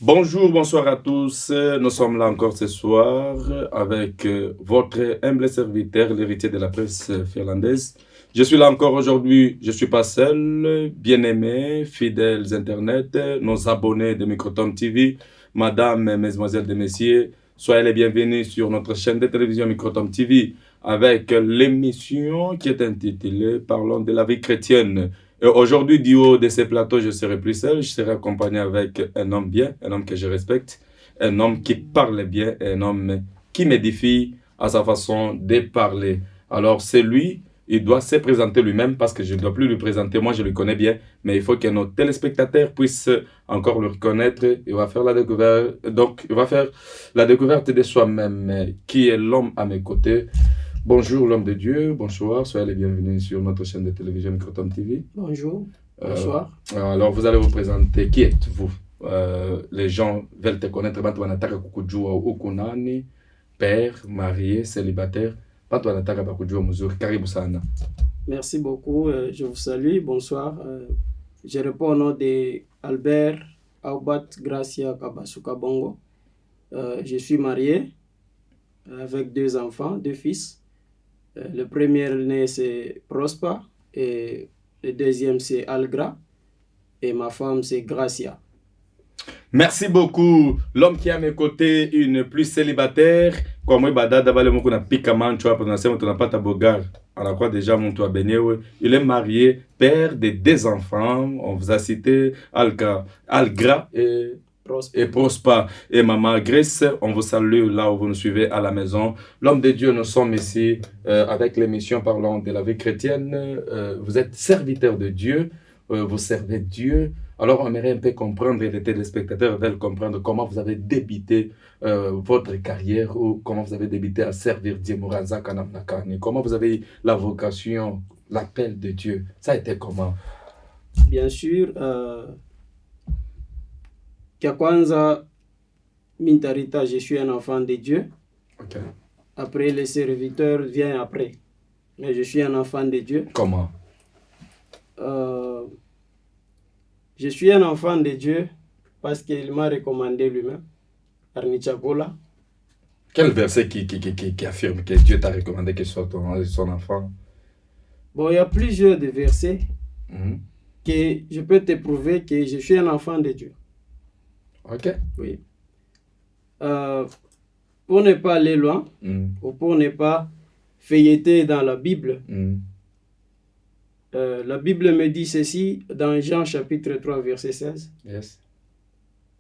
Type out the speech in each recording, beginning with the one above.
Bonjour, bonsoir à tous. Nous sommes là encore ce soir avec votre humble serviteur, l'héritier de la presse finlandaise. Je suis là encore aujourd'hui, je ne suis pas seul, bien-aimés, fidèles Internet, nos abonnés de Microtom TV, Madame, Mesdemoiselles et Messieurs, soyez les bienvenus sur notre chaîne de télévision Microtom TV avec l'émission qui est intitulée Parlons de la vie chrétienne. Et aujourd'hui, du haut de ces plateaux, je serai plus seul, je serai accompagné avec un homme bien, un homme que je respecte, un homme qui parle bien, un homme qui m'édifie à sa façon de parler. Alors, c'est lui, il doit se présenter lui-même parce que je ne dois plus lui présenter, moi je le connais bien, mais il faut que nos téléspectateurs puissent encore le reconnaître. Il va faire la découverte, donc il va faire la découverte de soi-même, qui est l'homme à mes côtés. Bonjour l'homme de Dieu, bonsoir, soyez les bienvenus sur notre chaîne de télévision Microtom TV. Bonjour, bonsoir. Alors vous allez vous présenter, qui êtes-vous? Les gens veulent te connaître, père, marié, célibataire. Merci beaucoup, je vous salue, bonsoir. Je réponds au nom d'Albert Aubat Gracia Kabasuka Bongo. Je suis marié avec 2 enfants, 2 fils. Le premier né c'est Prosper et le deuxième c'est Algra et ma femme c'est Gracia. Merci beaucoup. L'homme qui est à mes côtés, une plus célibataire. Kwa moi badada bale moko na pika mancho hapo tunasema tunapata bogar. Anakuwa déjà mtu abenyewe. Il est marié, père de 2 enfants. On vous a cité Algra et Prosper. Et maman Grace, on vous salue là où vous nous suivez à la maison. L'homme de Dieu, nous sommes ici avec l'émission Parlons de la vie chrétienne. Vous êtes serviteur de Dieu, vous servez Dieu. Alors on aimerait un peu comprendre, et les téléspectateurs veulent comprendre comment vous avez débuté votre carrière ou comment vous avez débuté à servir Dieu. Comment vous avez eu la vocation, l'appel de Dieu. Ça a été comment? Bien sûr, Kia kwanza Mintarita, je suis un enfant de Dieu. Okay. Après, le serviteur vient après. Mais je suis un enfant de Dieu. Comment? Je suis un enfant de Dieu parce qu'il m'a recommandé lui-même. Arnichakola. Quel verset qui affirme que Dieu t'a recommandé que soit son enfant? Bon, il y a plusieurs de versets que je peux te prouver que je suis un enfant de Dieu. Ok. Oui. Pour ne pas aller loin, ou pour ne pas feuilleter dans la Bible, la Bible me dit ceci dans Jean chapitre 3 verset 16. Yes.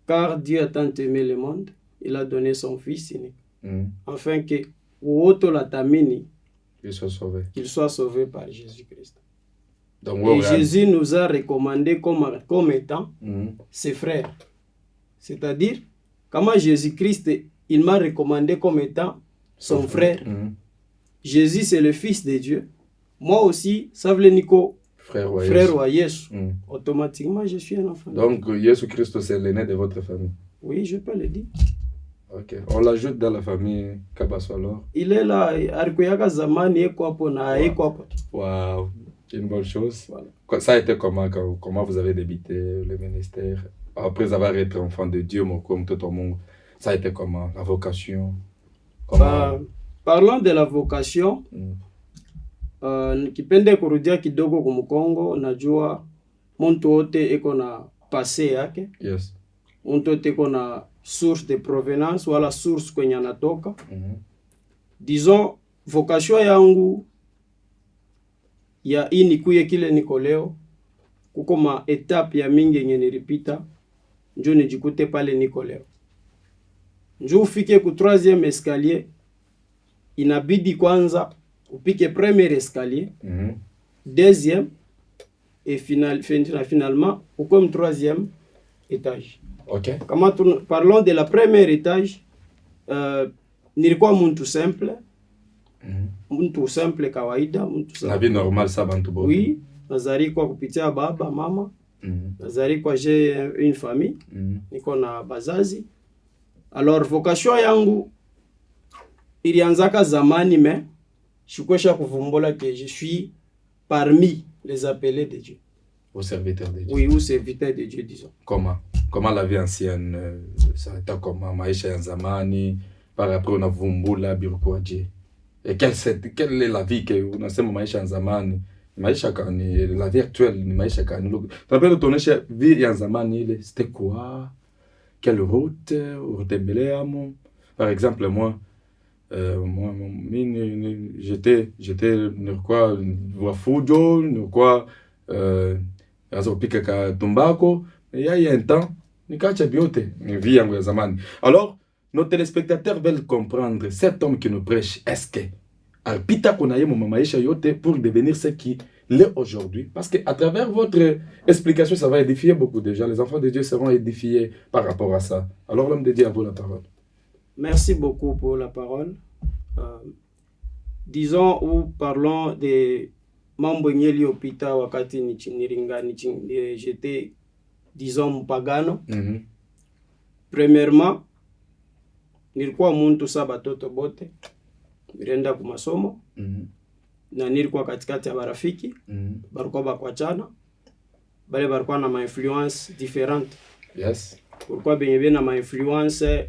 Car Dieu a tant aimé le monde, il a donné son Fils unique, afin que qu'il soit sauvé par Jésus-Christ. Et Jésus nous a recommandé comme étant ses frères. C'est-à-dire, comment Jésus-Christ, il m'a recommandé comme étant son frère. Jésus, c'est le Fils de Dieu. Moi aussi, ça veut Nico, frère ou Yesu. Automatiquement, je suis un enfant. Donc, Jésus-Christ, c'est l'aîné de votre famille? Oui, je peux le dire. Ok. On l'ajoute dans la famille Kabasso alors? Il est là. Waouh, une bonne chose. Voilà. Ça a été comment vous avez débuté le ministère? Après avoir été enfant de Dieu, comme tout le monde, ça a été comment? La vocation? Parlons de la vocation. Kipende kurudia kidogo kumukongo, najua mtu wote eko na passé yake. Yes. Mtu wote eko na source de provenance wala source kwenye anatoka. Disons, vocation yangu ya nikuye kile niko leo, kuko ma etape ya mingi yenye nilipita, njo nijikute pale niko leo. Njo ufike ku 3e escalier, inabidi kwanza upike premier escalier, deuxième, et finalement, au comme 3e étage. Okay. Parlons de la première étage, nilikuwa muntu simple, muntu simple kawaida, muntu simple. La vie normale, ça bantu bo. Oui, nazari kwa kupitia baba, mama, nazari kwa j'ai une famille, niko na bazazi. Alors, vocation yangu, ilianzaka zamani, mais Shukwesha kuvumbola que je suis parmi les appelés de Dieu. Au serviteur de Dieu. Oui, au serviteur de Dieu, disons. Comment? comment la vie ancienne ça était comment maisha ya zamani par rapport na vumbula birukwaje? Et quelle est la vie que unasema maisha ya zamani? Maisha gani? La vie actuelle ni maisha gani? Tunapenda tuoneshe vie ya zamani ile c'était quoi? Quelle route utembelea mo? Par exemple moi j'étais nilikuwa wafujo, nilikuwa azopika ka tumbako, il y a un temps nikaacha biote ni vie yangu ya zamani. Alors nos téléspectateurs veulent comprendre cet homme qui nous prêche, est-ce que alpita konaye mo maisha yote pour devenir ce qui l'est aujourd'hui, parce que à travers votre explication ça va édifier beaucoup de gens, les enfants de Dieu seront édifiés par rapport à ça. Alors l'homme de Dieu, à vous la parole. Merci beaucoup pour la parole. Disons ou parlons de mambo yaliyopita wakati j'étais disons mpagano. Premièrement, nilikuwa muntu sa batoto bote nilienda ku masomo na nilikuwa katikati ya barafiki barikuwa bakwachana bale barikuwa na ma influence différente. Yes. Kulikuwa benye na ma influence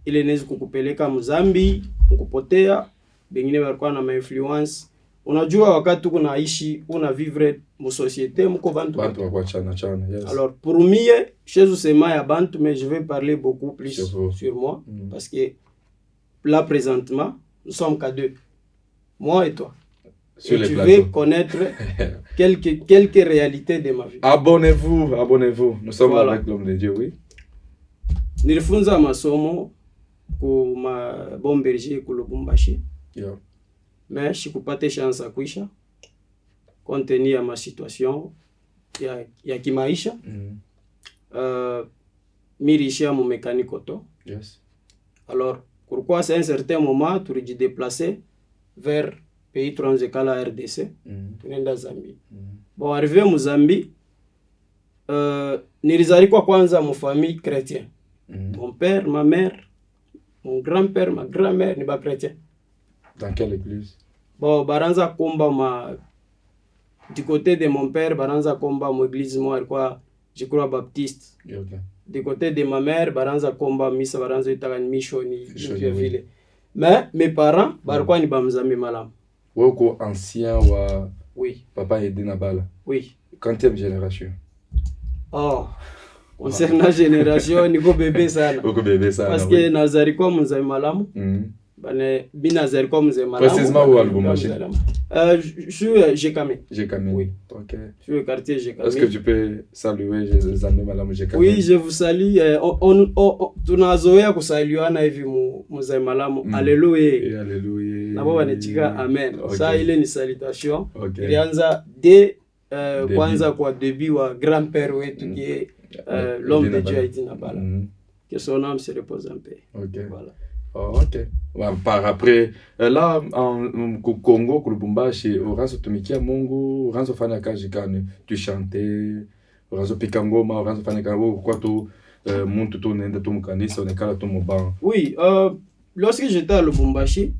ile nezi kukupeleka mzambi ukupotea, bengine barikuwa na ma influence. Unajua wakati uko naishi una vivre mu société mko bantu bakwachana. Yes. Alors pour moi chez usema ya bantu, mais je vais parler beaucoup plus sur moi parce que là présentement nous sommes qu'à deux, moi et toi. Sur et tu veux connaître quelques réalités de ma vie. Abonnez-vous. Nous sommes voilà. Avec l'homme de Dieu, oui. Nilifunza masomo ku ma Bomberger ku Lubumbashi. Yeah. Mais sikupate chance ya kuisha compte tenu ya ma situation ya kimaisha. Mirishia mu mécanique auto. Yes. Alors pourquoi c'est un certain moment tu te déplacer vers pays transecala RDC, tunaenda Zambie. Bon, arrivé mu Zambie, nilizalikuwa kwanza mu famille chrétien. Mon père, ma mère, mon grand-père, ma grand-mère ni ba chrétien. Dans quelle église? Bon, baranza komba du côté de mon père, baranza komba mu église moi ilikuwa je crois baptiste. Okay. Du côté de ma mère, baranza komba misa baranza itaka mishoni ville. Mais mes parents barikuwa ni bamzambi malamu. Woko ancien wa oui. Papa Edina Bala. Oui. Quantième génération? Oh. Concernant génération niko bébé sana. Woko bébé sana. Parce que nazari kwa mzee malamu. Bane binazari kwa mzee malamu. Précisément où Lubumbashi? Je suis Jekame. Jekame. Oui. OK. Je suis au quartier Jekame. Est-ce que tu peux saluer les amis malamu Jekame? Oui, je vous salue. Tunazoea kusaliana hivi mzee malamu. Alléluia. Alléluia. Na baba nitika amen. Okay. Ça ile ni salutation. Okay. Ilianza de kwanza kwa début wa grand-père wetu qui est l'homme de Dieu Edina Bala. Que son âme se repose en paix. OK. Voilà. Oh, OK. Par après, là, en Congo, Lubumbashi, Oranzo tumikia Mungu, Oranzo fanya kazi gani? Tu chantais, Oranzo pika ngoma, Oranzo fanya kazi, kwa tu muntu tu nenda tu mkanisa, onekala tu muban. Oui, lorsque j'étais à Lubumbashi,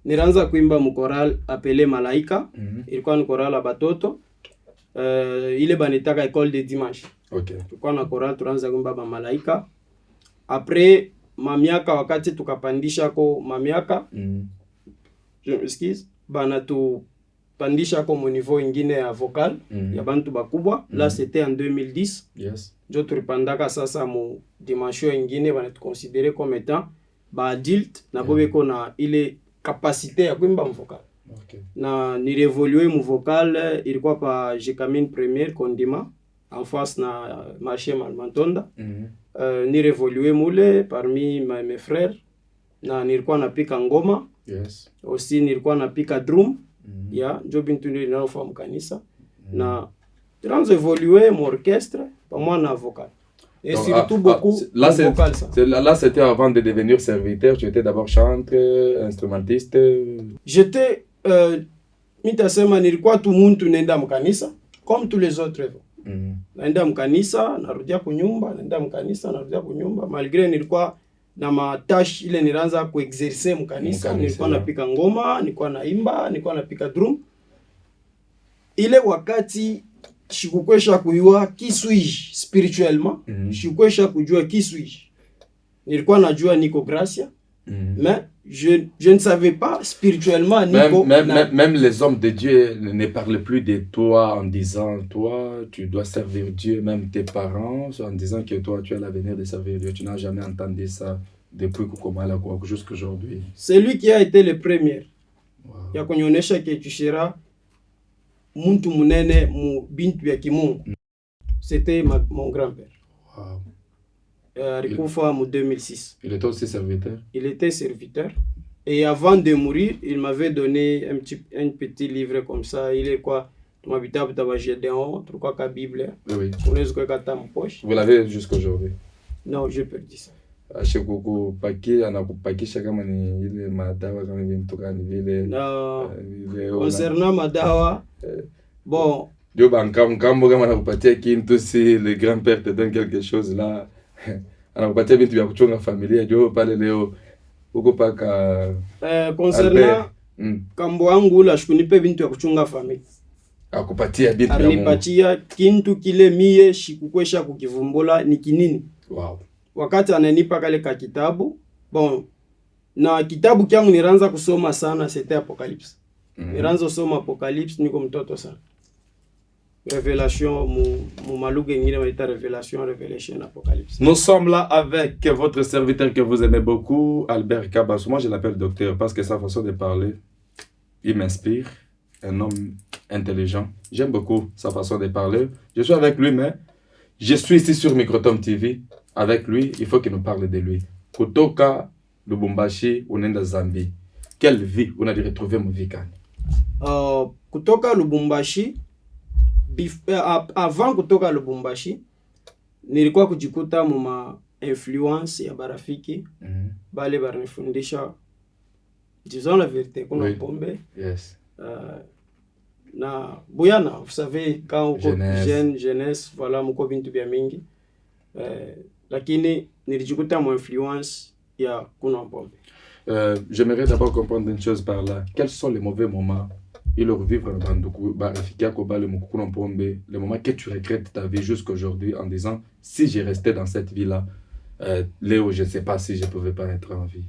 nilianza kuimba mkoral appelé Malaika. Ilikuwa ni koral ya batoto. Ile banitaka école de dimanche. OK. Tulikuwa na koral tunaanza kuimba ba Malaika. Après mamiaka wakati tukapandisha ko mamiaka je m'excuse bana tu pandisha ko mo niveau ingine ya vocal ya bantu bakubwa. Là c'était en 2010. Yes. Jo tulipandaka sasa mo dimension ingine bana tu considérer comme étant ba adulte na bobeko na ile capacité ya kuimba vocal. OK. Na ni révoluer mon vocal ilikuwa pa Jekamine première Kondima en face na marché Malmantonda. Ni révoluer mule parmi mes frères na nilikuwa napika ngoma. Yes. Aussi nilikuwa napika drum ya jobintu ndio ninaofahamu kanisa na trans évoluer mon orchestre pamoja na vocal. Et donc, surtout beaucoup là, vocal ça. Là c'était avant de devenir serviteur, tu étais d'abord chanteur, instrumentiste. J'étais mitasema nilikuwa tu muntu nenda mkanisa comme tous les autres. Naenda mkanisa, narudia kunyumba, naenda mkanisa, narudia kunyumba. Malgré nilikuwa na matashi ile nilianza kuexercer mkanisa, nilikuwa napika ngoma, nilikuwa naimba, nilikuwa napika drum. Ile wakati shikukwesha kujua qui suis-je spirituellement, shikukwesha kujua qui suis-je. Nilikuwa najua niko Gracia, mais je ne savais pas spirituellement niko même les hommes de Dieu ne parlent plus de toi en disant toi tu dois servir Dieu, même tes parents en disant que toi tu as l'avenir de servir Dieu. Tu n'as jamais entendu ça depuis Kukomala jusqu'à aujourd'hui. C'est lui qui a été le premier. Wow. Ya kunionyesha que tu seras muntu munene mu bintu ya kimungu. C'était mon grand-père. Wow. Alikufa en 2006. Il était aussi serviteur? Il était serviteur. Et avant de mourir, il m'avait donné un petit livre comme ça. Il est quoi? Vous l'avez jusqu'aujourd'hui? Non, j'ai perdu ça. Concernant Madawa, bon. Le grand-père te donne quelque chose là. Concernant kambo wangu la shikunipe bintu ya kuchunga familia. Akupatia bintu ya Mungu. Alinipatia kintu kile mie shikukwesha kukivumbula ni kinini. Wow. Wakati ananipa kale ka kitabu, bon, na kitabu kyangu niranza kusoma sana, c'était Apocalypse. Niranza kusoma Apocalypse niko mtoto sana. Révélation, Révélation, Apocalypse. Nous sommes là avec votre serviteur que vous aimez beaucoup, Albert Kabassou. Moi, je l'appelle docteur parce que sa façon de parler, il m'inspire. Un homme intelligent. J'aime beaucoup sa façon de parler. Je suis avec lui, mais je suis ici sur Microtom TV. Avec lui, il faut qu'il nous parle de lui. Kutoka Lubumbashi, unenda Zambie. Quelle vie on a dû retrouver mon vie? Kutoka Lubumbashi, avant kutoka Lubumbashi, nilikuwa kujikuta muma influence ya barafiki. Bale baranifundisha, disons la vérité, kuna pombe. Yes. Na Bouyana, vous savez, quand on est jeunesse, voilà, mko bintu bya mingi. Lakini nilijikuta mu influence ya kuna pombe. J'aimerais d'abord comprendre une chose par là. Quels sont les mauvais moments et leur vivre dans le moment que tu regrettes ta vie jusqu'aujourd'hui en disant si j'ai resté dans cette vie-là, Léo, je ne sais pas si je ne pouvais pas être en vie.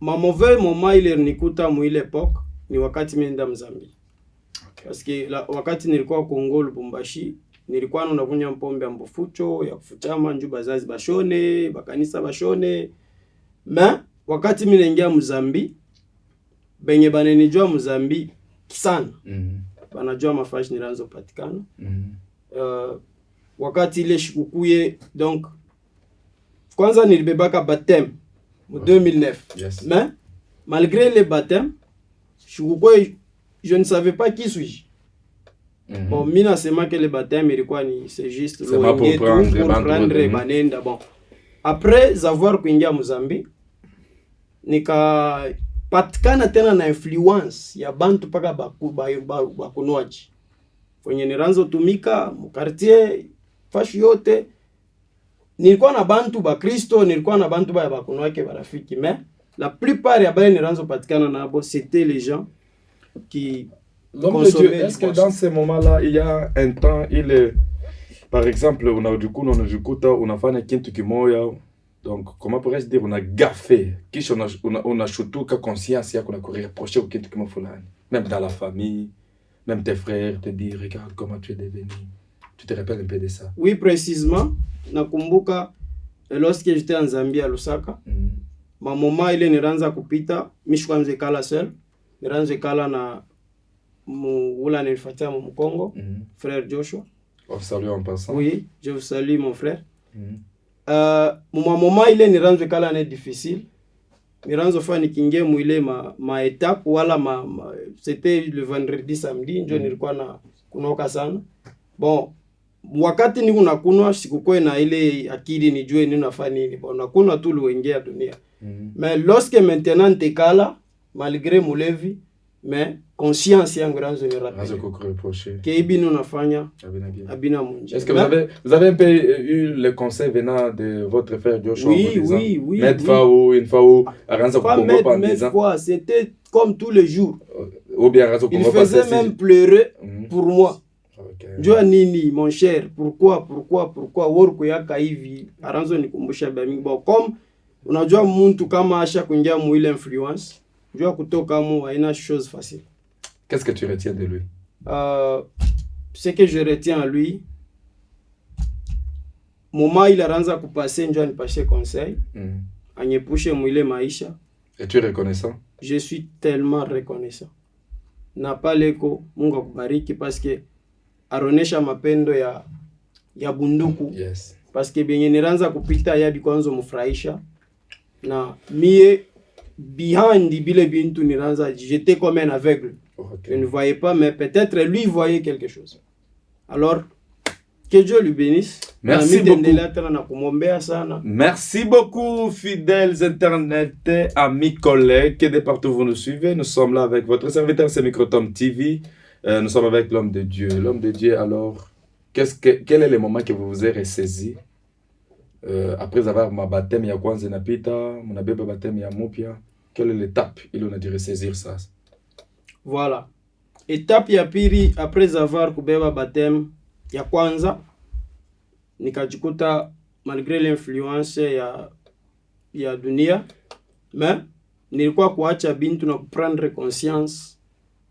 Ma mauvais moment il nikuta mu ile époque ni wakati menda Mzambi. Okay. Parce que wakati nilikuwa Kongo Lubumbashi, nilikuwa nakunywa pombe ya mbofucho ya kufuchama nju bazazi bashone, bakanisa bashone. Mais wakati mimi naingia Mzambi, benye banenijua Mzambi sana. Banajua mafashi niranzo patikana. Wakati ile shikukuye, donc kwanza nilibebaka baptême en 2009. Yes. Mais malgré le baptême, je ne savais pas qui suis-je. Bon, mina sema que le baptême ilikuwa ni c'est juste pour prendre manenda. Bon, après avoir kuingia Mozambique, nika patikana tena na influence ya bantu paka bakunoaji. Kwenye niranzo tumika mu quartier fashi yote, nilikuwa na bantu ba Kristo, nilikuwa na bantu ba bakunoake barafiki, mais la plupart ya bale niranzo patikana nabo c'était les gens qui consommaient. Est-ce que dans ces moments-là, il y a un temps, par exemple, on a fait kintu kimoya, donc comment pourrais-je dire, on a gaffé, on a surtout que conscience qu'on a reproché au kintu kimo fulani, même dans la famille, même tes frères te disent regarde comment tu es devenu. Tu te rappelles un peu de ça? Oui, précisément. Nakumbuka lorsque j'étais en Zambie à Lusaka, ma maman ile niranza kupita, mishwa mzekala seul, niranza kala na ula nilifatia mu Kongo, frère Joshua. On salue en passant. Oui, je vous salue mon frère. Ma maman ile niranza kala ne difficile. Niranza fa nikinge mu ile ma étape wala c'était le vendredi samedi ndio nilikuwa na kunoka sana. Bon, wakati niko nakunwa sikukoe na ile akili nijue nini nafanya nini. Bon, nakuna tu luengea dunia. Mais lorsque maintenant tekala malgré mulevi, mais conscience yangu ranzo ni rappelle. Que ibino nafanya abina munje. Est-ce que vous avez un peu eu le conseil venant de votre frère Joshua? Oui. Mettre fao, une fao, ranzo pas mettre fois, c'était comme tous les jours. Ou bien ranzo. Il faisait même pleurer pour moi. Njua nini mon cher, pourquoi work yaka hivi aranzo nikumbusha bami bon comme unajua mtu kama asha kuingia mu ile influence njua kutoka mu haina chose facile. Qu'est-ce que tu retiens de lui? Ce que je retiens à lui, moment il aranza kupase njua nipashe conseil anyepushe mu ile maisha. Et tu es reconnaissant? Je suis tellement reconnaissant. Na paleko Mungu akubariki parce que aronesha mapendo ya bunduku. Yes. Parce que benye niranza kupita ya bikwanzo mufurahisha na mie behind bile bintu niranza j'étais comme un aveugle. Je ne voyais pas, mais peut-être lui voyait quelque chose. Alors que Dieu lui bénisse. Merci beaucoup. Merci beaucoup, fidèles internet, amis, collègues, de partout vous nous suivez. Nous sommes là avec votre serviteur, c'est Microtom TV. Nous sommes avec l'homme de Dieu. L'homme de Dieu, alors, quel est le moment que vous vous êtes ressaisi après avoir ma baptême ya kwanza napita, mon bébé baptême ya mupia? Quelle est l'étape il en a dû ressaisir ça? Voilà. Étape ya pili après avoir kubeba baptême ya kwanza nikajikuta malgré l'influence ya dunia mais nilikuwa kuacha bintu na kuprendre conscience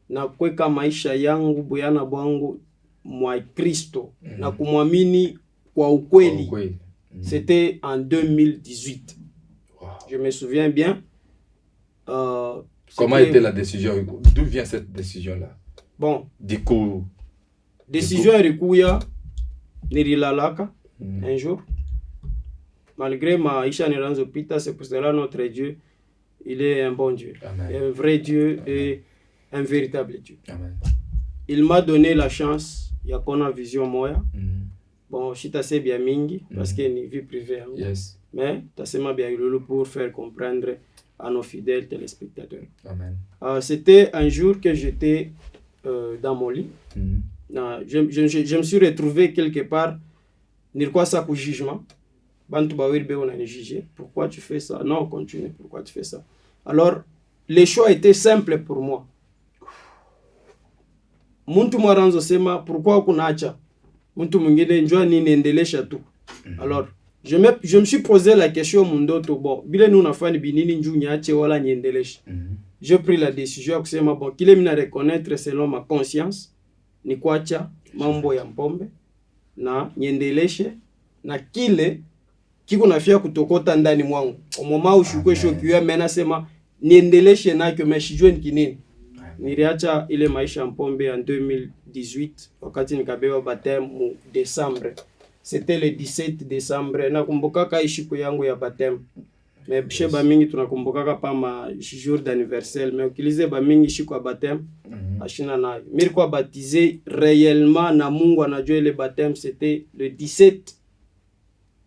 na kuweka maisha yangu buyana bwangu mwa Kristo na kumwamini kwa ukweli. C'était en 2018. Wow. Je me souviens bien. Comment était la décision? D'où vient cette décision-là? Bon. Du coup. Décision erikuya nirilalaka un jour. Malgré maisha niranzo pita, c'est pour cela notre Dieu, il est un bon Dieu. Amen. Un vrai Dieu. Amen. Et un véritable Dieu. Amen. Il m'a donné la chance ya kona vision moya. Bon, je suis assez bien mingi parce que ni vie privée. Hein. Yes. Mais tasema bien lolo pour faire comprendre à nos fidèles téléspectateurs. Amen. C'était un jour que j'étais dans mon lit. Je me suis retrouvé quelque part. Nilikuwa sa ku jugement. Bantu bawiri be on a jugé. Pourquoi tu fais ça? Non, continue. Pourquoi tu fais ça? Alors, les choix étaient simples pour moi. Muntu mwaranzo sema pourquoi kunaacha? Muntu mwingine njua nini endelesha tu. Alors, je me suis posé la question mundoto bon, bile nous nafani binini nju nyache wala niendelesha. J'ai pris la décision kusema bon, kile mina reconnaître selon ma conscience ni kuacha mambo ya mpombe na niendeleshe na kile kiko nafia kutokota ndani mwangu. Omoma ushukwe shokiwa mena sema niendeleshe na kyo meshijwe nkinini. Niliacha ile maisha mpombe en 2018 wakati nikabeba baptême mu décembre. C'était le 17 décembre. Nakumbukaka ishiku yangu ya baptême. Mais chez bamingi tunakumbukaka pa ma jour d'anniversaire, mais ukilize bamingi shiku ya baptême ashina nayo. Nilikuwa baptisé réellement na Mungu anajua ile baptême, c'était le 17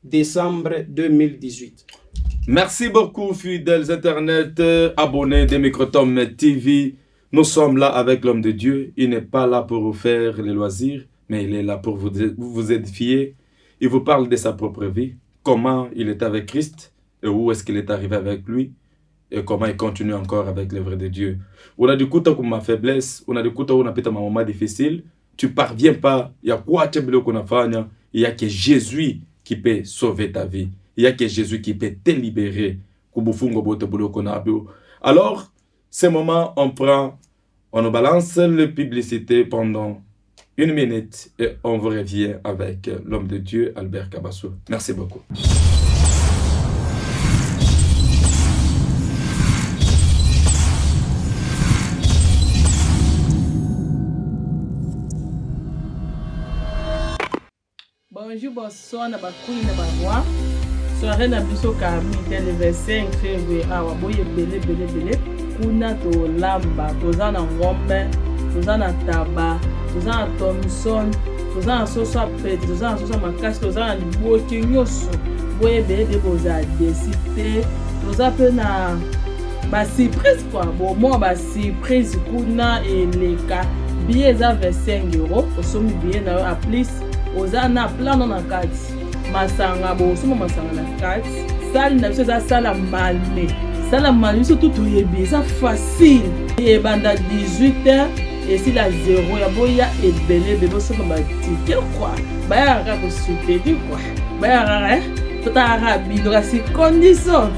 décembre 2018. Merci beaucoup, fidèles internet, abonnés de Microtom TV. Nous sommes là avec l'homme de Dieu. Il n'est pas là pour vous faire les loisirs, mais il est là pour vous édifier. Il vous parle de sa propre vie, comment il est avec Christ, et où est-ce qu'il est arrivé avec lui, et comment il continue encore avec l'œuvre de Dieu. On a du coup comme ma faiblesse, on a du coup on a peut-être ma moment difficile, tu parviens pas, il y a quoi tu veux qu'on a fait, il y a que Jésus qui peut sauver ta vie, il y a que Jésus qui peut te libérer. Alors, ce moment, on nous balance la publicité pendant 1 minute et on vous revient avec l'homme de Dieu, Albert Kabassou. Merci beaucoup. Bonjour, bonsoir, Nabakoui, Nabarois. Soirée na biso Carmi, le 25 février. Awa boye belé. Kuna to lamba, toza na ngombe, toza na taba, toza na Thomson, toza na soso apete, toza na soso makasi, toza na liboki nyoso. Boye belé boza desite, toza pe na ba surprise quoi. Bon moi ba surprise kuna eleka. Billet za 25 €. Osomi billet na a plus. Oza na plan na kati. Masanga bo osomo masanga na kati. Sali na biso za sala malme. Sala malme so tout yebi ça facile. Et banda 18h esila 0 ya boya ebele bebosomba batike kwa bayaka kosupedi kwa bayaka totaka bino kasi condition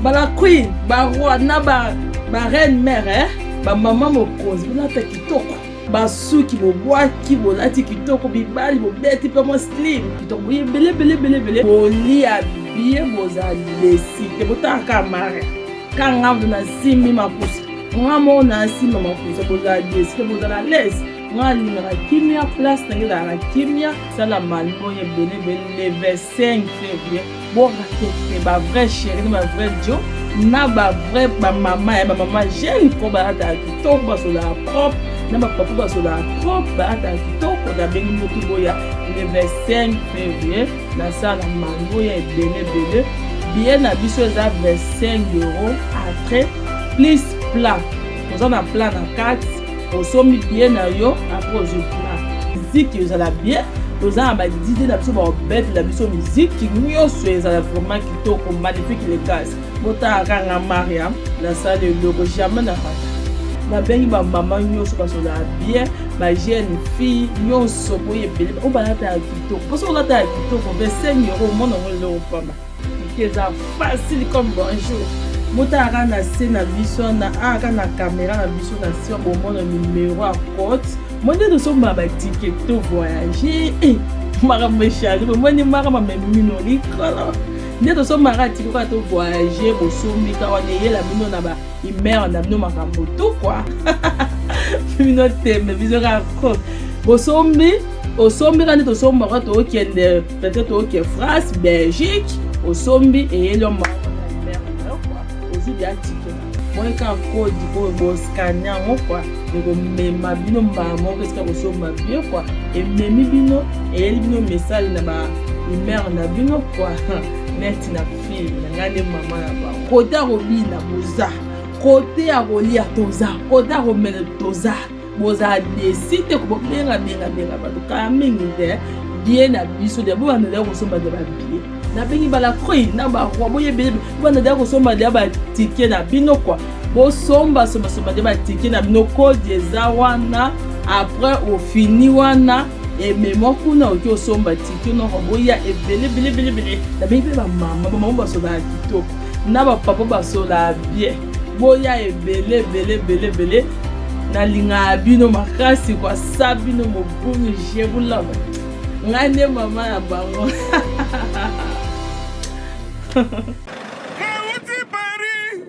bala queen baroi na reine mère bamama mokonzi bolata kitoko basuki bobwaki bolati kitoko bibali bobeti mpe mo slim kitoko boyebele bolia bie bozala lesite botaka mare kangambo na simbi mapusa nga mo na simba mapusa bozala lesite bozala lese nga alingaka kimia place nange ezalaka kimia sala malimo ebele le 25 février borakete bavrai chéri na bavrai dio na bavrai bamama ya bamama jeune mpo balataka kitoko basolaka propre na bapapa basolaka propre balataka kitoko nabengi motu boya le 25 février nasala malimo ya ebele billet na biso eza 25 € après plus plat oza na plat na kati osombi billet na yo après ozwi plat miziki ezala bien toza na badide na biso baobetela biso miziki nyonso ezala vraiment kitoko magnifique le gaz botalaka nga mariam nasala eloko jamais na fata nabengi bamama nyonso basolaka bien bajeune fille nyonso boyebele o balataka kitoko mposo olataka kitoko 25 € omonango eloko pamba eza facile comme bonjour motalaka na se na biso na aka na caméra na biso na se bomona numéro à côte monde tosomba batike to voyager makambo echange bomoni makambo memino likolo nde tosombaka tike kaka to voyager bosombi ka wana eyela bino na baimere na bino makambo to kwa bino tembe biso kaka côte bosombi osombika nde tosombaka tookende peut-être tooke France Belgique osombi eyeli omaka na imere na yo kwa ozwi ya tike moyeka kodi po boskane yango kwa ekomema bino mbala moko esika kosomba bio kwa ememi bino eyeli bino message na baimere na bino kwa neti na fille na ngai nde mama na bango kote akobina boza kote akolia toza kote akomela toza bozala desi te kobobenga bato kala mingi te bie na biso de bobandela kosomba de babie nabengi balakoi na baroi boyebele bobandela kosomba de batike na bino kwa bosomba sombasomba de batike na bino kodi eza wana après ofini wana ememo kuna oki osomba tike noko boya ebele nabengi mpe bamama basolaka kitoko na bapapa basolaka bien boya ebele nalinga bino makasi kwa sabino mobungu jebulaba ngai nde mama ya bango nauti Paris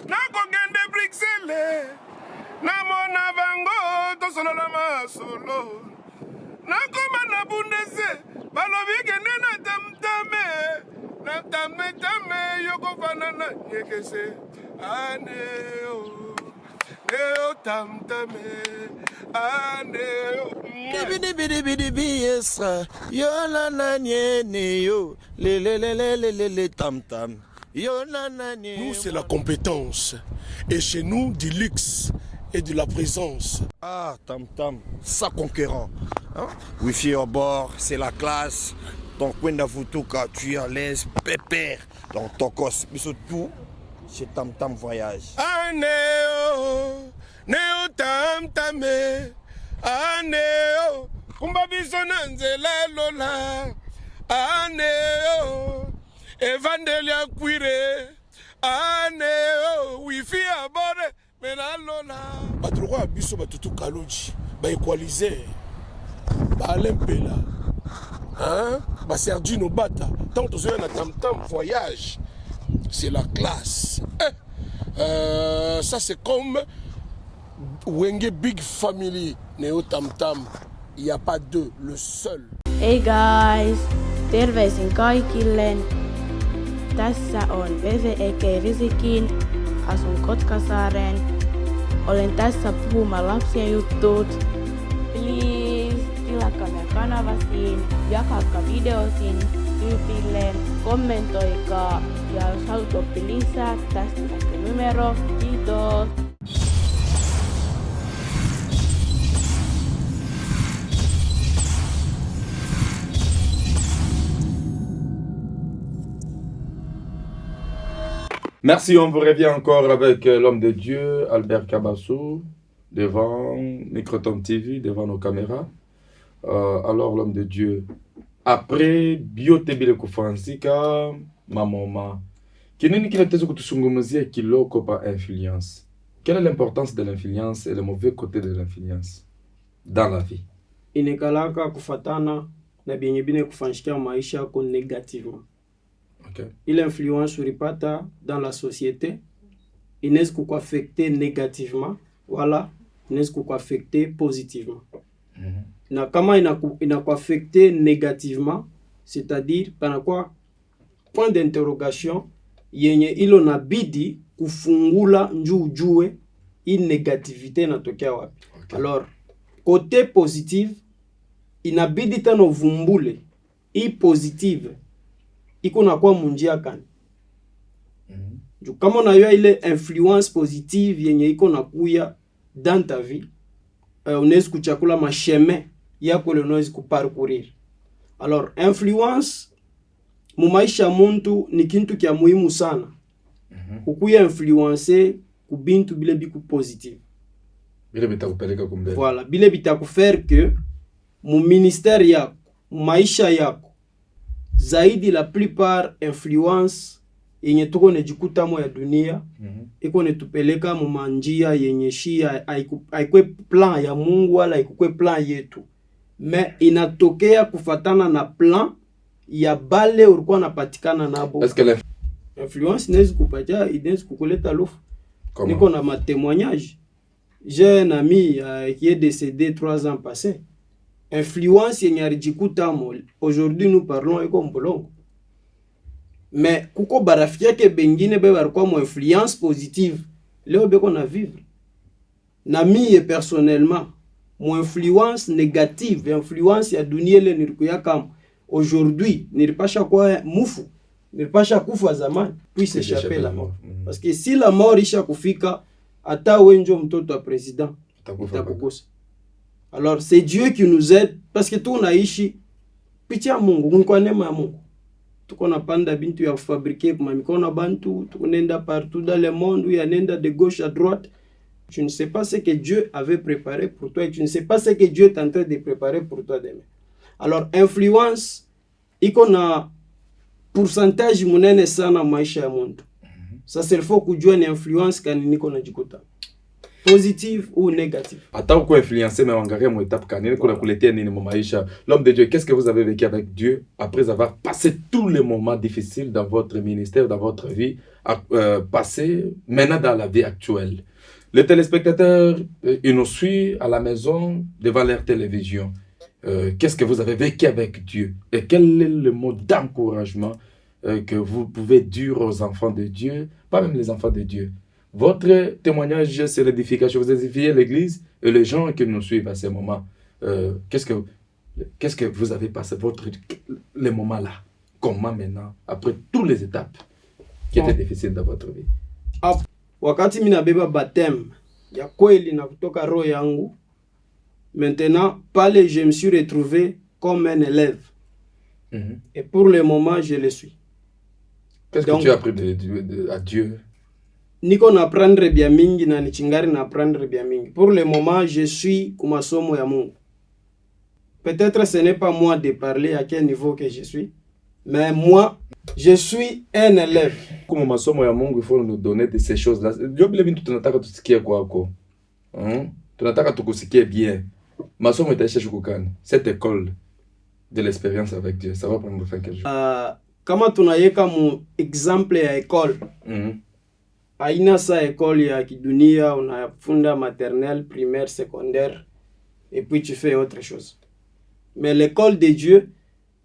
nakokende Bruxelles namona bango tosolola masolo nakoma na bundese balobi kende na tamtame yokofanana yekese aneo neo tamtame aneo Bidi yo na niene yo le tam tam yo na niene. Nous c'est la compétence et chez nous du luxe et de la présence. Ah tam tam ça conquérant hein? Wifi au bord c'est la classe donc Kwenda Futuka tu es à l'aise pépère donc ton cos mais surtout c'est tam tam voyage. Aneo neo tam tame aneo kumba biso na nzela lola aneo evangeli akwire aneo wifi abore mena lola batuloko ya biso batutu kaloji baequalize baalempela baserdino bata ntango tozoya na tamtam voyage c'est la classe ça c'est comme Wenge Big Family Neo Tam Tam. Il n'y a pas deux, le seul. Hey guys, terveisin kaikille. Tässä on VVEK Risikin, asun Kotkasaaren. Olen tässä puhumaan lapsien juttuut. Please, tilatkaa meidän kanavasiin, jakakaa videosin tyypilleen, kommentoikaa ja jos haluat oppia lisää, tästä näkyy numero. Kiitos! Merci, on vous revient encore avec l'homme de Dieu, Albert Kabassou. devant Microtom TV, devant nos caméras. Alors l'homme de Dieu, après biotebile kufansika mamoma, kinini kiletezo kutusungumuzia kiloko pa influence. Quelle est l'importance de l'influence et le mauvais côté de l'influence dans la vie? Inekalaka kufatana na byenye bine kufanshikia maisha yako negativement. Okay. Ile influence uripata dans la société inaweza kukuaffecter négativement, wala inaweza kukuaffecter positivement. Na kama inakuaffecter négativement, c'est-à-dire panakuwa point d'interrogation yenye ilo nabidi kufungula njuu ujue hii negativité inatokea wapi. Okay. Alors côté positive inabidi tena uvumbule hii positive iko nakuwa munjia kani. Juu kama unayua ile influence positive yenye iko nakuya dans ta vie, unaweza kuchakula masheme yako ile unaweza kuparcourir. Alors influence mu maisha muntu ni kintu kya muhimu sana. Ukuya influencer ku bintu bile biku positive. Bile bitakupeleka kumbele. Voilà, bile bitakufaire que mu ministère yako, mu maisha yako, zaidi la plupart influence yenye tuko nejikuta mo ya dunia, iko netupeleka mu manjia yenye shia haikwe plan ya Mungu wala haikwe plan yetu. Mais inatokea kufatana na plan ya bale ulikuwa napatikana nabo. Est-ce que l'influence inaweza kupatia, inaweza kukuleta lofu. Niko na témoignage. J'ai un ami qui est décédé 3 ans passés. Influence yenye alijikuta mo. Aujourd'hui nous parlons iko Mbolongo. Mais kuko barafiki yake bengine beba alikuwa mo influence positive. Leo beko na vivre. Na mie personnellement mon influence négative, influence ya dunia ile nilikuya kama aujourd'hui nilipasha kwa mufu, nilipasha kufa zamani puis s'échapper la mort. Parce que si la mort isha kufika ata wenjo mtoto wa president itakukosa. Alors c'est Dieu qui nous aide parce que tunaishi pitia Mungu, kwa neema ya Mungu. Tuko na panda bintu ya fabriquer kwa mikono bantu, tunaenda partout dans le monde, où yanenda de gauche à droite. Tu ne sais pas ce que Dieu avait préparé pour toi et tu ne sais pas ce que Dieu est en train de préparer pour toi demain. Alors, influence, iko na pourcentage munene sana maisha ya muntu. Sasa ilifo kujua ni influence kani niko na jikuta. Positive ou négative. Ata uko influencé mais wangaria mo étape kani niko na kuletea nini mo maisha. L'homme de Dieu, qu'est-ce que vous avez vécu avec Dieu après avoir passé tous les moments difficiles dans votre ministère, dans votre vie, passé maintenant dans la vie actuelle? Les téléspectateurs, ils nous suivent à la maison, devant leur télévision. Qu'est-ce que vous avez vécu avec Dieu? Et quel est le mot d'encouragement que vous pouvez dire aux enfants de Dieu, pas même les enfants de Dieu? Votre témoignage, c'est l'édification. Vous édifiez l'Église et les gens qui nous suivent à ce moment. Qu'est-ce que vous avez passé les moments là? Comment maintenant, après toutes les étapes qui étaient difficiles dans votre vie? Wakati mina beba baptême ya kweli na kutoka roho yangu, maintenant pale je me suis retrouvé comme un élève. Et pour le moment je le suis. Qu'est-ce que tu as appris à Dieu? Niko na apprendre bien mingi na nichingari na apprendre bien mingi. Pour le moment je suis kumasomo ya Mungu. Peut-être ce n'est pas moi de parler à quel niveau que je suis, mais moi je suis un élève. Comme masomo ya Mungu, il faut nous donner de ces choses-là. Dieu bile bintu tunataka tusikie kwako. Tunataka tukusikie bien. Masomo itaisha shukukani. Cette école de l'expérience avec Dieu, ça va prendre fin quel jour? Kama tunayeka mu exemple ya école. Aina sa école ya kidunia, unafunda maternelle, primaire, secondaire et puis tu fais autre chose. Mais l'école de Dieu,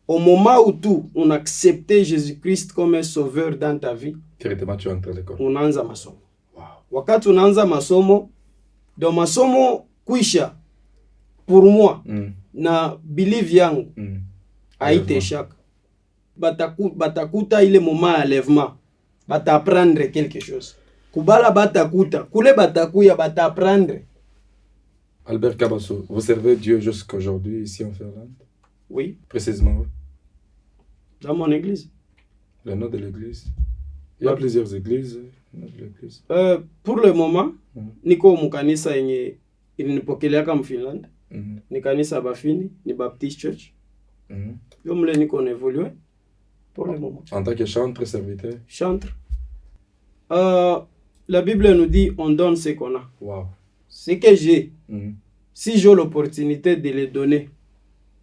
au moment où tout, on acceptait Jésus-Christ comme un sauveur dans ta vie, directement tu entres à l'école. Unaanza masomo. Wow. Wakati unaanza masomo, do masomo kuisha, pour moi, na believe yangu, haite shaka. Batakuta ile moment ya lèvement, bata apprendre quelque chose. Kubala batakuta, kule batakuya bata apprendre. Albert Kabasso, vous servez Dieu jusqu'aujourd'hui ici en Finlande? Oui. Précisément. Dans mon église. Le nom de l'église. Il y a plusieurs églises. Pour le moment, niko mukanisa yenye ilinipokeleaka mfinland ni kanisa bafini ni Baptist Church yo mle niko na évolué pour le moment En tant que chantre, serviteur. chantre. La Bible nous dit on donne ce qu'on a. Wow. Ce que j'ai, si j'ai l'opportunité de le donner,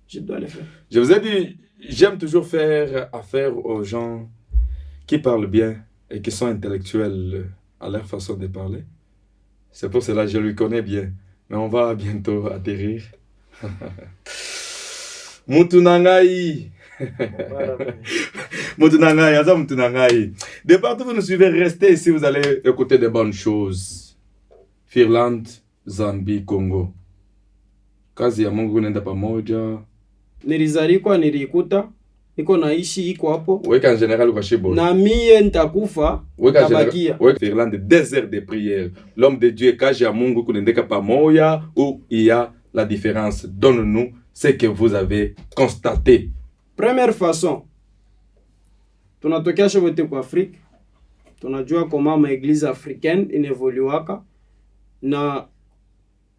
je dois le faire. Je vous ai dit, j'aime toujours faire affaire aux gens qui parlent bien et qui sont intellectuels à leur façon de parler. C'est pour cela que je lui connais bien. Mais on va bientôt atterrir. Mutunangai. Mutunangai, Aza Mutunangai. De partout vous nous suivez, restez ici, vous allez écouter de bonnes choses. Finlande, Zambie, Congo. Kazi ya Mungu nenda pamoja. Nilizalikuwa nilikuta niko naishi iko hapo. Weka en général kwa shibo. Na mie nitakufa tabakia. Weka Finlande, désert de prière. L'homme de Dieu kazi ya Mungu kunendeka pamoja où il y a la différence. Donne-nous ce que vous avez constaté. Première façon, tunatokea wote kwa Afrika. Tunajua kama maéglise africaine inevoluaka na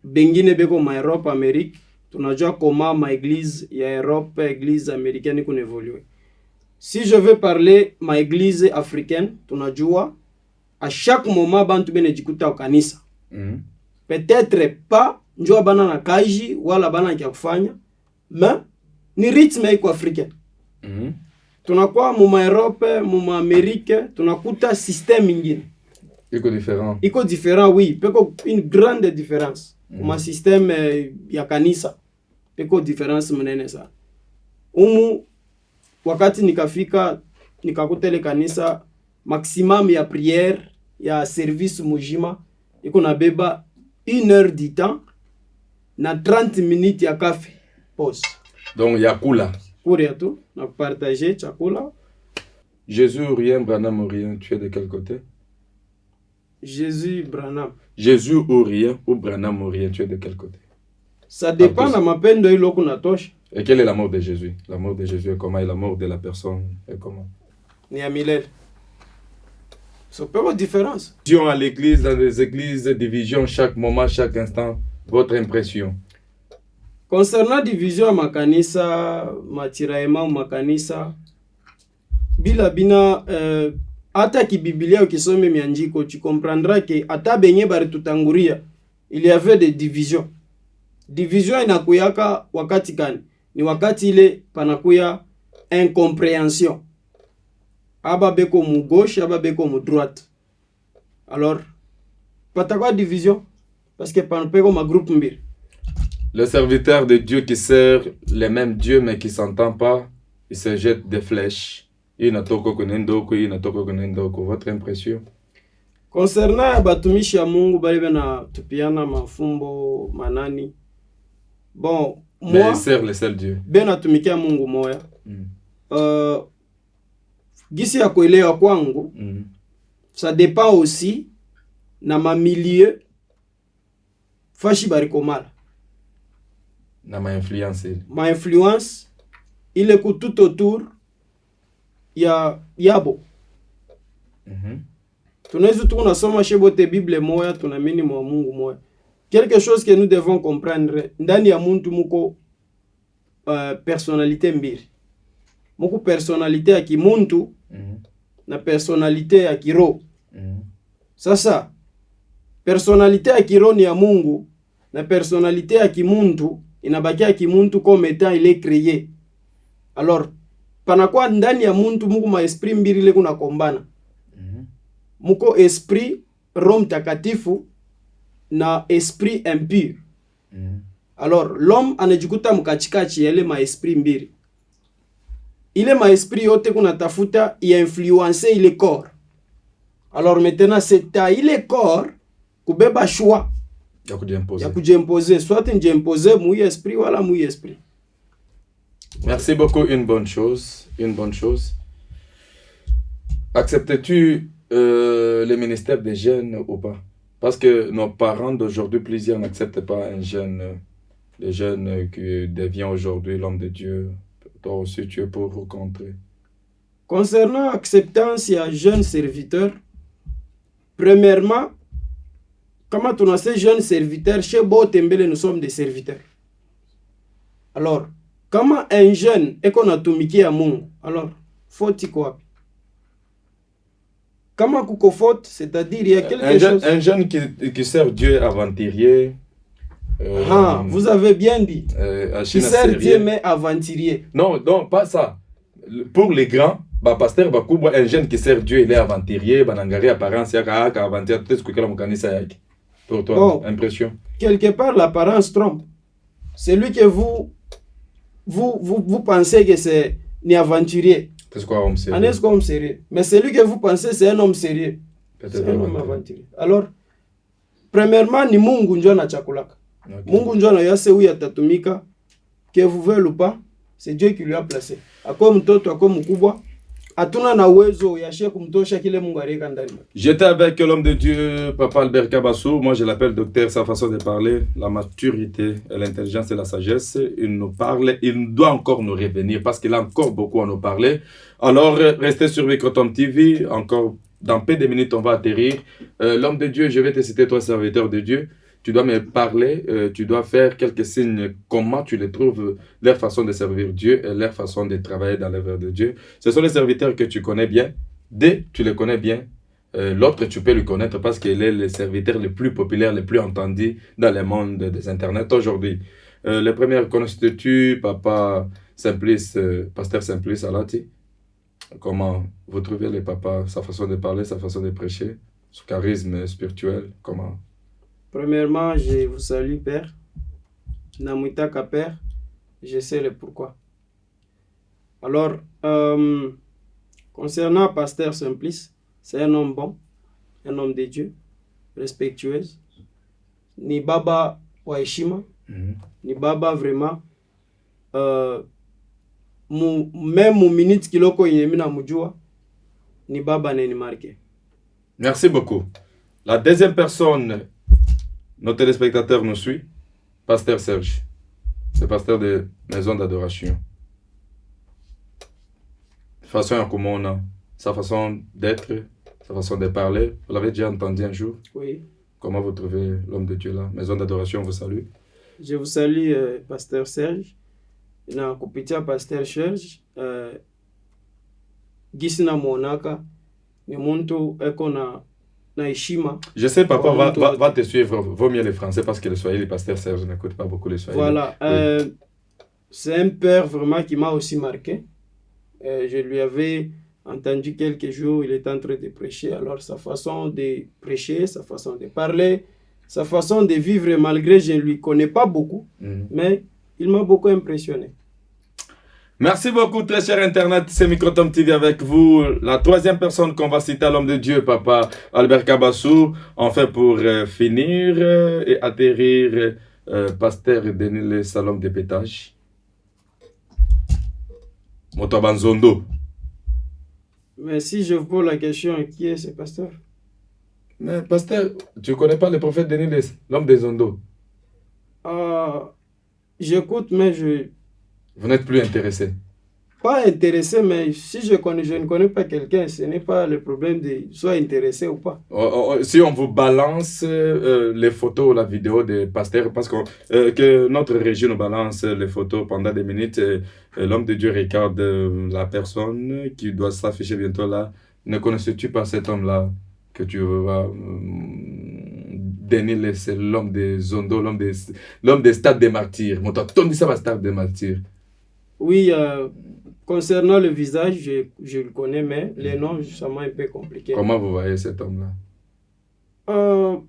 bengine beko ma Europe, Amerique. Tunajua kama maéglise ya Europe, église américaine kunevolue. Si je veux parler ma église africaine, tunajua à chaque moment bantu benejikuta au kanisa. Peut-être pas njua bana na kaji wala bana kia kufanya, mais ni rythme iko africaine. Tunakuwa muma Europe, muma Amerique, tunakuta système ingine. Iko différent, oui. Peko une grande différence. Muma système ya kanisa. Peko différence mnene sana. Wakati nikakuta ile kanisa, maximum ya prière, ya service mujima, iko nabeba 1 heure du temps, na 30 minutes ya café. Pause. Donc yakula. Pour tout, na partager chakula. Jésus ou rien, Branham ou rien, tu es de quel côté? Jésus, Branham. Jésus ou rien, ou Branham ou rien, tu es de quel côté? Ça dépend na mapendo ilo kuna tosha. Et quel est l'amour de Jésus? L'amour de Jésus est comment? Et l'amour de la personne est comment? Ni a milele. Ça peut avoir différence. Division à l'église, dans les églises, division chaque moment, chaque instant. Votre impression? Concernant division ya makanisa, matiraema makanisa, bila bina hata ki Biblia ukisome mianjiko, tu comprendras que hata benye bari tutanguria, il y avait des divisions. Division inakuyaka wakati gani? Ni wakati ile panakuya incompréhension. Aba beko mu gauche, aba beko mu droite. Alors, patakwa division parce que panapeko ma groupe mbili. Le serviteur de Dieu qui sert les mêmes dieux mais qui ne s'entend pas, il se jette des flèches. Votre impression? Concernant batumishi ya Mungu bali bena tupiana mafumbo manani. Bon, moi, mais il sert le seul Dieu. Bena tumikia Mungu moya. Gisi ya kuelewa kwangu, ça dépend aussi na ma milieu fashi barikomala. Na ma influence. Ma influence il est tout autour ya yabo. Tunaweza tunasoma shebote Bible moya, tunamini mwa Mungu moya. Quelque chose que nous devons comprendre, ndani ya muntu muko personnalité mbili. Muko personnalité ya kimuntu na personnalité ya kiroho. Sasa personnalité ya kiroho ni ya Mungu na personnalité ya kimuntu inabakia ya kimuntu comme étant il est créé. Alors panakuwa ndani ya muntu muko ma esprit mbili ile kuna kombana. Muko esprit Roho Mtakatifu na esprit impur. Alors l'homme anajikuta mkachikachi yale ma esprit mbili. Ile ma esprit yote kuna tafuta influencer ile corps. Alors maintenant c'est à ile corps kubeba choix ya kujimposer. Soit njimposer mouille esprit wala mouille esprit. Merci beaucoup. Une bonne chose. Acceptes-tu le ministère des jeunes ou pas? Parce que nos parents d'aujourd'hui, plusieurs n'acceptent pas un jeune, les jeunes qui devient aujourd'hui l'homme de Dieu. Toi aussi, tu es pour ou contre? Concernant l'acceptance, il y a un jeune serviteur. Premièrement, Comment on a ces jeunes serviteurs, chez Botembele, nous sommes des serviteurs. Alors, comment un jeune est qu'on a tumiki à Mungu? Alors, faut-il quoi? Comment kuko faute, c'est-à-dire il y a quelque chose. Un jeune qui sert Dieu aventurier. Vous avez bien dit. Qui sert Dieu mais aventurier. Non, pas ça. Pour les grands, pasteur Bakubwa, un jeune qui sert Dieu, il est aventurier, banangari apparence, yaka aventurier, tout ce que la mukanisa yaki. Pour toi, impression. Quelque part, l'apparence trompe. Celui que vous pensez que c'est un aventurier. C'est quoi homme sérieux? Un homme sérieux. Mais celui que vous pensez c'est un homme sérieux. C'est un homme aventurier. Alors, premièrement, ni Mungu njo na chakulaka. Mungu njo na yase uya tatumika, que vous voulez ou pas, c'est Dieu qui lui a placé. Ako mtoto, ako mkubwa, atuna na uwezo yashe kumtosha kile Mungu alika ndani. J'étais avec l'homme de Dieu, Papa Albert Kabassou. Moi, je l'appelle docteur, sa façon de parler, la maturité, l'intelligence et la sagesse. Il nous parle, il doit encore nous revenir parce qu'il a encore beaucoup à nous parler. Alors, restez sur Microtom TV. Encore dans peu de minutes, on va atterrir. L'homme de Dieu, je vais te citer, toi, serviteur de Dieu. Tu dois me parler, tu dois faire quelques signes, comment tu les trouves, leur façon de servir Dieu et leur façon de travailler dans l'œuvre de Dieu. Ce sont les serviteurs que tu connais bien. Dès que tu les connais bien, l'autre tu peux le connaître parce qu'il est le serviteur le plus populaire, le plus entendu dans le monde des internets aujourd'hui. Le premier constitue Papa Simplice, Pasteur Simplice Alati. Comment vous trouvez le papa, sa façon de parler, sa façon de prêcher, son charisme spirituel, comment? Premièrement, je vous salue, Père. Namuitaka, Père. Je sais le pourquoi. Alors, concernant Pasteur Simplice, c'est un homme bon, un homme de Dieu, respectueux. Ni baba wa heshima, ni baba vraiment. Même mon minute kiloko yemina mujua, ni baba neni marqué. Merci beaucoup. La deuxième personne. Nos téléspectateurs nous suivent. Pasteur Serge, c'est pasteur de maison d'adoration. Façon en commun, sa façon d'être, sa façon de parler. Vous l'avez déjà entendu un jour? Oui. Comment vous trouvez l'homme de Dieu là? Maison d'adoration vous salue. Je vous salue, pasteur Serge. Na kupitia pasteur Serge, gisina monaka ni muntu eko na je sais, papa va te suivre. Vaut mieux les Français parce que le Swahili, le pasteur Serge n'écoute pas beaucoup le Swahili. Voilà. Oui. C'est un père vraiment qui m'a aussi marqué. Je lui avais entendu quelques jours, il était en train de prêcher. Alors, sa façon de prêcher, sa façon de parler, sa façon de vivre, malgré je ne lui connais pas beaucoup, mais il m'a beaucoup impressionné. Merci beaucoup, très cher Internet. C'est Microtom TV avec vous. La troisième personne qu'on va citer à l'homme de Dieu, Papa Albert Kabassou. Enfin, pour finir et atterrir, Pasteur Denis Le Salom de Pétage. Motabanzondo. Mais si je vous pose la question, qui est ce pasteur? Mais pasteur, tu ne connais pas le prophète Denis Le, l'homme des Zondo? J'écoute, mais je... Vous n'êtes plus intéressé? Pas intéressé, mais si je ne connais pas quelqu'un, ce n'est pas le problème de soit intéressé ou pas. Si on vous balance les photos ou la vidéo des pasteurs, parce que notre région nous balance les photos pendant des minutes, l'homme de Dieu regarde la personne qui doit s'afficher bientôt là. Ne connaissais-tu pas cet homme-là que tu vas... Denis, c'est l'homme des Zondo, l'homme des stades des martyrs. Mon ton dit ça va stade des martyrs. Oui, concernant le visage, je le connais, mais les noms, ça m'a un peu compliqué. Comment vous voyez cet homme-là?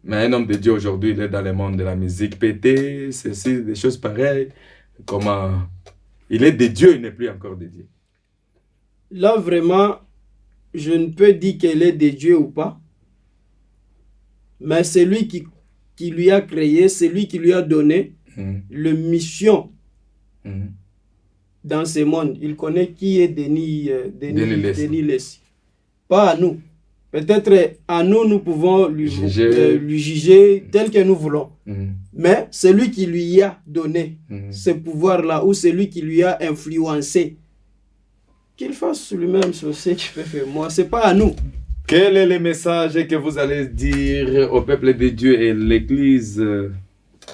Mais un homme de Dieu aujourd'hui, il est dans le monde de la musique, pété, ceci, des choses pareilles. Comment? Il est de Dieu, il n'est plus encore de Dieu. Là, vraiment, je ne peux dire qu'il est de Dieu ou pas. Mais c'est lui qui lui a créé, c'est lui qui lui a donné la mission dans ce monde. Il connaît qui est Denis Lessi. Pas à nous. Peut-être à nous, nous pouvons lui juger tel que nous voulons. Mais c'est lui qui lui a donné ce pouvoir-là, ou c'est lui qui lui a influencé. Qu'il fasse lui-même sur ce qu'il peut faire. Moi, ce n'est pas à nous. Quel est le message que vous allez dire au peuple de Dieu et l'église?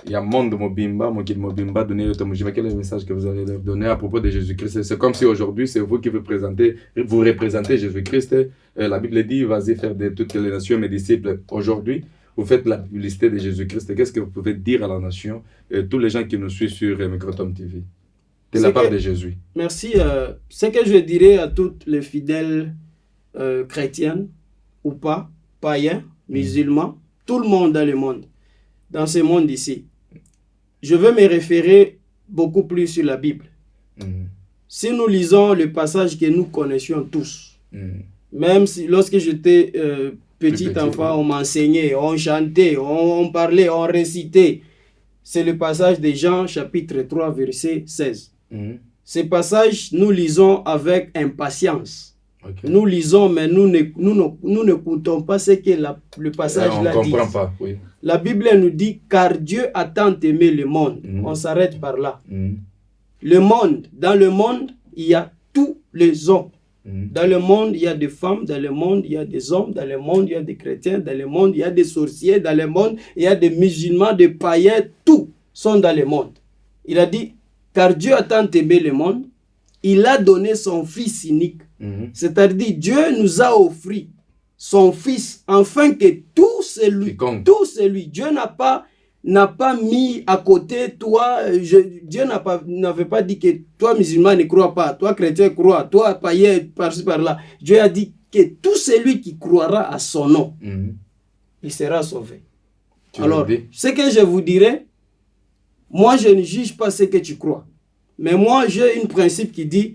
Il y a monde mobimba, quel est le message que vous allez leur donner à propos de Jésus-Christ? C'est comme si aujourd'hui, c'est vous qui vous représentez Jésus-Christ. La Bible dit, vas-y faire de toutes les nations mes disciples. Aujourd'hui, vous faites la publicité de Jésus-Christ. Qu'est-ce que vous pouvez dire à la nation et tous les gens qui nous suivent sur Microtom TV? De la part de Jésus. Merci. Ce que je dirais à toutes les fidèles chrétiennes ou pas, païens, musulmans, tout le monde dans le monde, dans ce monde ici. Je veux me référer beaucoup plus sur la Bible. Si nous lisons le passage que nous connaissions tous, même si lorsque j'étais petit enfant, on m'enseignait, on chantait, on parlait, on récitait, c'est le passage de Jean chapitre 3 verset 16. Ce passage, nous lisons avec impatience. Okay. Nous lisons, mais nous n'écoutons pas ce que le passage là dit. On ne comprend pas, oui. La Bible nous dit, car Dieu a tant aimé le monde. On s'arrête par là. Le monde, dans le monde, il y a tous les hommes. Dans le monde, il y a des femmes. Dans le monde, il y a des hommes. Dans le monde, il y a des chrétiens. Dans le monde, il y a des sorciers. Dans le monde, il y a des musulmans, des païens. Tous sont dans le monde. Il a dit, car Dieu a tant aimé le monde, il a donné son Fils unique. C'est-à-dire, Dieu nous a offert son Fils, afin que tout celui, Dieu n'a pas mis à côté toi, Dieu n'avait pas dit que toi musulman ne crois pas, toi chrétien crois, toi païen par-ci par-là. Dieu a dit que tout celui qui croira à son nom, il sera sauvé. Alors, ce que je vous dirais, moi je ne juge pas ce que tu crois, mais moi j'ai un principe qui dit,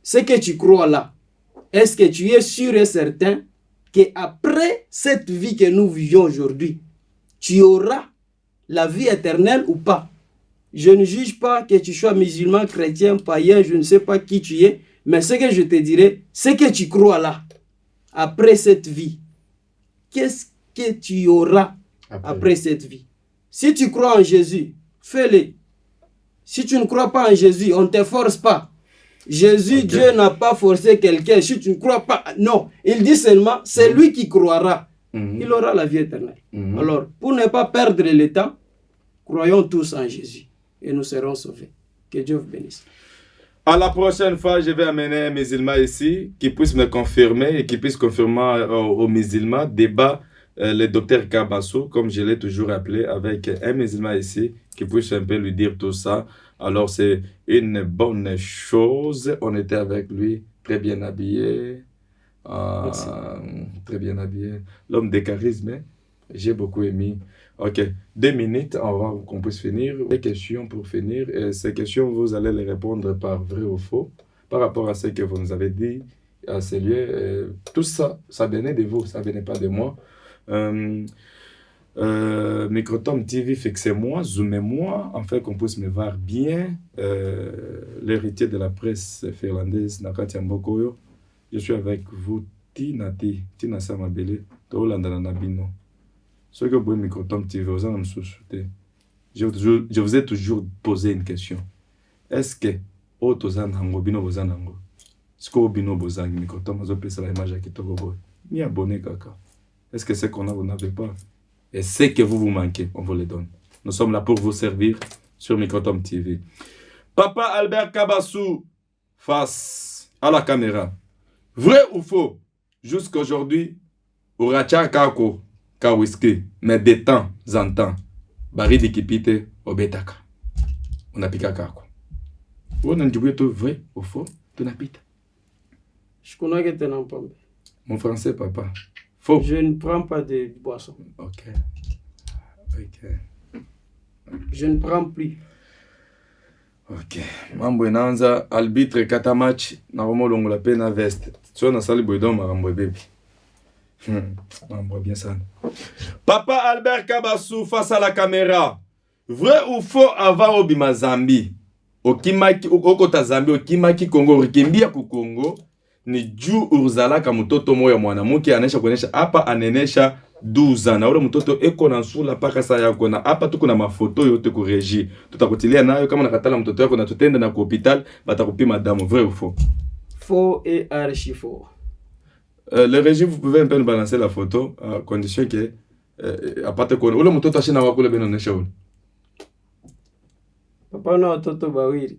ce que tu crois là, est-ce que tu es sûr et certain qu'après cette vie que nous vivons aujourd'hui, tu auras la vie éternelle ou pas? Je ne juge pas que tu sois musulman, chrétien, païen, je ne sais pas qui tu es, mais ce que je te dirais, c'est que tu crois là, après cette vie, qu'est-ce que tu auras après cette vie? Si tu crois en Jésus, fais-le. Si tu ne crois pas en Jésus, on ne te force pas. Jésus, Dieu n'a pas forcé quelqu'un. Si tu ne crois pas, non. Il dit seulement, c'est lui qui croira. Il aura la vie éternelle. Alors, pour ne pas perdre le temps, croyons tous en Jésus et nous serons sauvés. Que Dieu vous bénisse. À la prochaine fois, je vais amener un musulman ici qui puisse me confirmer et qui puisse confirmer aux musulmans débat le docteur Kabassou, comme je l'ai toujours appelé, avec un musulman ici qui puisse un peu lui dire tout ça. Alors c'est une bonne chose. On était avec lui, très bien habillé. Très bien habillé. L'homme de charisme, j'ai beaucoup aimé. Ok, 2 minutes, on va qu'on puisse finir. Des questions pour finir. Et ces questions, vous allez les répondre par vrai ou faux. Par rapport à ce que vous nous avez dit à ces lieux. Tout ça, ça venait de vous, ça venait pas de moi. Microtom TV fait que c'est moi, zoomez-moi, afin qu'on puisse me voir bien. L'héritier de la presse finlandaise, Nakati Mbokoyo. Je suis avec vous, Tina Samabele, Tolandana Nabino. Ce que vous Microtom TV, vous allez me soutenir. Je vous ai toujours posé une question. Est-ce que Otozan Hango, Bino Bozanango, est-ce que Bino Bozang, Microtom, vous avez la image à Kitogo, ni abonné kaka. Est-ce que c'est qu'on a, vous n'avez pas? Et ce que vous manquez, on vous les donne. Nous sommes là pour vous servir sur Microtom TV. Papa Albert Kabassou, face à la caméra. Vrai ou faux? Jusqu'aujourd'hui, Uracha Kako, Kawiski, mais de temps en temps, Baridi Kipite, Obetaka. On a piqué Kako. On a dit vrai ou faux? Tu n'as pas. Je connais que tu n'as pas. Mon français, papa. Faux. Je ne prends pas de boisson. Ok. Je ne prends plus. Ok. Mambo inaanza arbitre kata match na romo longo la pena veste. Sio na sali boydon marambo baby. Mambo bien sana. Papa Albert Kabassou face à la caméra. Vrai ou faux avant obima Zambie? Okimaki okota Zambie okimaki Congo rikimbia ku Congo. Ni juu urzalaka mtoto moya mwanamke anaisha kuonesha hapa anenesha 12 ans. Na ule mtoto eko na nsula paka saa yako na hapa tuko na mafoto yote ku regie. Tutakutilia nayo kama nakatala mtoto yako na tutenda na ku hospital batakupima damu. Vrai ou faux? Faux et archi faux. Le régime, vous pouvez un peu nous balancer la photo, à condition que, à part qu'on... Ou le moto taché na wakule beno neshaul. Papa na watoto bawili.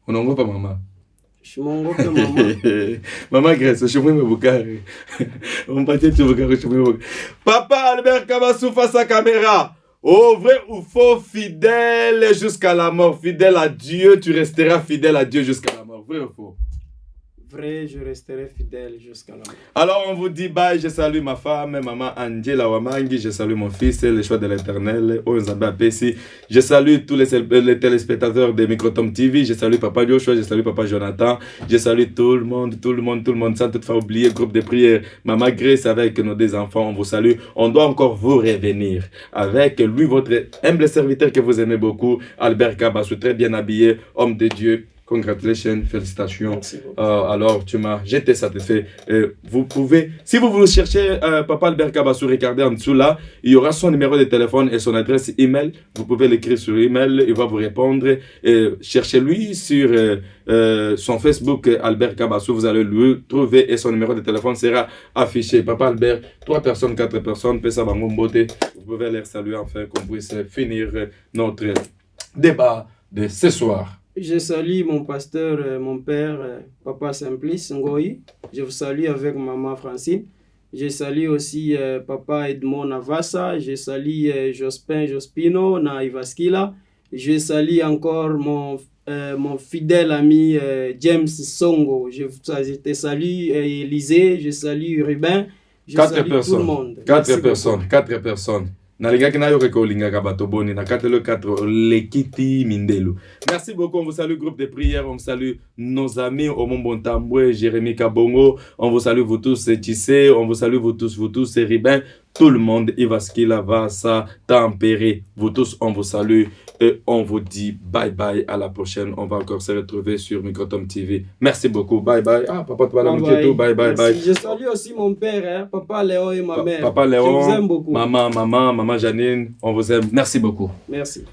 Unaogopa mama? Shimongope mama. Maman Grace, je me bukari. On partit tu bukari, je me bukari. Papa Albert Kabassou face à caméra. Oh, vrai ou faux, fidèle jusqu'à la mort. Fidèle à Dieu, tu resteras fidèle à Dieu jusqu'à la mort. Vrai ou faux? Vrai, je resterai fidèle jusqu'à la mort. Alors on vous dit bye, je salue ma femme, maman Angela Wamangi, je salue mon fils, le choix de l'éternel, Oyonzamba Pessi. Je salue tous les téléspectateurs de Microtom TV, je salue papa Joshua, je salue papa Jonathan, je salue tout le monde, sans toutefois oublier le groupe de prière, maman Grace avec nos deux enfants, on vous salue. On doit encore vous revenir avec lui, votre humble serviteur que vous aimez beaucoup, Albert Kabassou, très bien habillé, homme de Dieu. Congratulations, félicitations. Alors, tu m'as jeté satisfait. Vous pouvez, si vous voulez chercher Papa Albert Kabassou, regardez en dessous là, il y aura son numéro de téléphone et son adresse email. Vous pouvez l'écrire sur email, il va vous répondre. Cherchez-lui sur son Facebook Albert Kabassou, vous allez le trouver et son numéro de téléphone sera affiché. Papa Albert, 3 personnes, 4 personnes, Pesa Bangombote. Vous pouvez les saluer afin qu'on puisse finir notre débat de ce soir. Je salue mon pasteur, mon père, Papa Simplice Ngoyi. Je vous salue avec maman Francine. Je salue aussi Papa Edmond Navassa. Je salue Jospino na Ivaskila. Je salue encore mon fidèle ami James Songo. Je te salue Élisée. Je salue Ruben. Je salue tout le monde. 4 personnes. Merci beaucoup, on vous salue groupe de prière, on salue nos amis Omon Bontamboué, Jérémy Kabongo, on vous salue vous tous Tissé, on vous salue vous tous Ribin, tout le monde, Ivaskila va ça tempérer, vous tous on vous salue et on vous dit bye bye, à la prochaine, on va encore se retrouver sur Microtom TV. Merci beaucoup, bye bye. Ah, papa, tu vas la bye bye. Je salue aussi mon père, Papa Léon et ma mère. Papa Léon, je vous aime beaucoup. Maman Janine, on vous aime. Merci beaucoup. Merci.